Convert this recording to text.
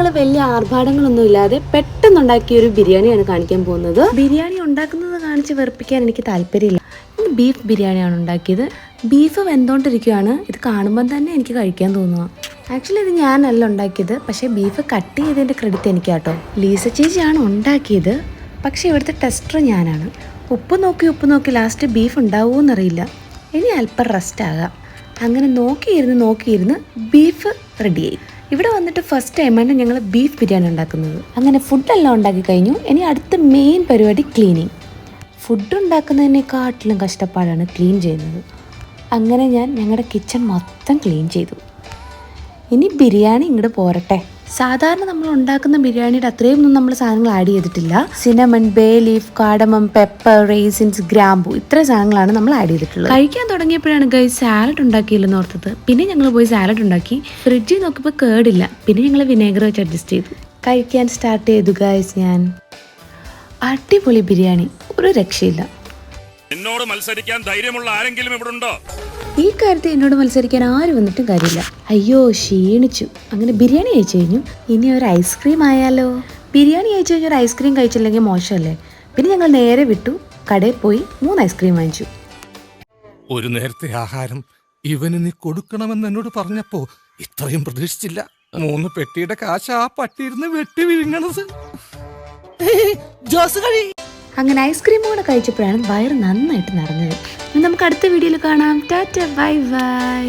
ഞങ്ങൾ വലിയ ആർഭാടങ്ങളൊന്നും ഇല്ലാതെ പെട്ടെന്നുണ്ടാക്കിയ ഒരു ബിരിയാണിയാണ് കാണിക്കാൻ പോകുന്നത്. ബിരിയാണി ഉണ്ടാക്കുന്നത് കാണിച്ച് വെറുപ്പിക്കാൻ എനിക്ക് താല്പര്യമില്ല. ബീഫ് ബിരിയാണിയാണ് ഉണ്ടാക്കിയത്. ബീഫ് വെന്തോണ്ടിരിക്കുകയാണ്. ഇത് കാണുമ്പോൾ തന്നെ എനിക്ക് കഴിക്കാൻ തോന്നുക. ആക്ച്വലി ഇത് ഞാനല്ല ഉണ്ടാക്കിയത്, പക്ഷേ ബീഫ് കട്ട് ചെയ്തതിൻ്റെ ക്രെഡിറ്റ് എനിക്കാട്ടോ. ലീസ ചേച്ചിയാണ് ഉണ്ടാക്കിയത്, പക്ഷേ ഇവിടുത്തെ ടെസ്റ്റർ ഞാനാണ്. ഉപ്പ് നോക്കി ലാസ്റ്റ് ബീഫ് ഉണ്ടാവുമോയെന്നറിയില്ല. ഇനി അല്പം റെസ്റ്റ് ആകാം. അങ്ങനെ നോക്കിയിരുന്ന് ബീഫ് റെഡിയായി. ഇവിടെ വന്നിട്ട് ഫസ്റ്റ് ടൈമാണ് ഞങ്ങൾ ബീഫ് ബിരിയാണി ഉണ്ടാക്കുന്നത്. അങ്ങനെ ഫുഡെല്ലാം ഉണ്ടാക്കി കഴിഞ്ഞു. ഇനി അടുത്ത മെയിൻ പരിപാടി ക്ലീനിങ്. ഫുഡ് ഉണ്ടാക്കുന്നതിനെക്കാട്ടിലും കഷ്ടപ്പാടാണ് ക്ലീൻ ചെയ്യുന്നത്. അങ്ങനെ ഞാൻ ഞങ്ങളുടെ കിച്ചൺ മൊത്തം ക്ലീൻ ചെയ്തു. ഇനി ബിരിയാണി ഇങ്ങോട്ട് പോരട്ടെ. സാധാരണ നമ്മൾ ഉണ്ടാക്കുന്ന ബിരിയാണിയുടെ അത്രയും ഒന്നും നമ്മൾ സാധനങ്ങൾ ആഡ് ചെയ്തിട്ടില്ല. Cinnamon, bay leaf, cardamom, pepper, raisins, ഗ്രാമ്പു, ഇത്ര സാധനങ്ങളാണ് നമ്മൾ ആഡ് ചെയ്തിട്ടുള്ളത്. കഴിക്കാൻ തുടങ്ങിയപ്പോഴാണ് ഗൈസ് സാലഡ് ഉണ്ടാക്കിയില്ലെന്ന് ഓർത്തത്. പിന്നെ ഞങ്ങൾ പോയി സാലഡ് ഉണ്ടാക്കി. ഫ്രിഡ്ജിൽ നോക്കിയപ്പോൾ കേടില്ല. പിന്നെ ഞങ്ങൾ വിനേഗർ വെച്ച് അഡ്ജസ്റ്റ് ചെയ്തു. കഴിക്കാൻ സ്റ്റാർട്ട് ചെയ്തു ഗൈസ്. ഞാൻ അടിപൊളി ബിരിയാണി, ഒരു രക്ഷയില്ല. എന്നോട് മത്സരിക്കാൻ ധൈര്യമുള്ള ആരെങ്കിലും ഇവിടെ ഉണ്ടോ? ഈ കാര്യത്തിൽ എന്നോട് മത്സരിക്കാൻ ആരും വന്നിട്ടും കാര്യമില്ല. അയ്യോ ക്ഷീണിച്ചു. അങ്ങനെ ബിരിയാണി കഴിച്ചു കഴിഞ്ഞു. ഇനി ഒരു ഐസ്ക്രീം ആയാലോ? ബിരിയാണി കഴിച്ചു കഴിഞ്ഞാൽ ഒരു ഐസ്ക്രീം കഴിച്ചില്ലെങ്കിൽ മോശമല്ലേ? പിന്നെ ഞങ്ങൾ നേരെ വിട്ടു. കടയിൽ പോയി 3 ഐസ്ക്രീം വാങ്ങിച്ചു. ഒരു നേരത്തെ ആഹാരം ഇവന് നീ കൊടുക്കണമെന്ന് എന്നോട് പറഞ്ഞപ്പോ ഇത്രയും പ്രതീക്ഷിച്ചില്ല. 3 പെട്ടിയുടെ കാശ് ആ പട്ടിയിരുന്ന് വെട്ടി വിഴുങ്ങണത്. അങ്ങനെ ഐസ്ക്രീം കൂടെ കഴിച്ചപ്പോഴാണ് വയറ് നന്നായിട്ട് നിറഞ്ഞത്. നമുക്ക് അടുത്ത വീഡിയോയിൽ കാണാം. Tata, bye bye.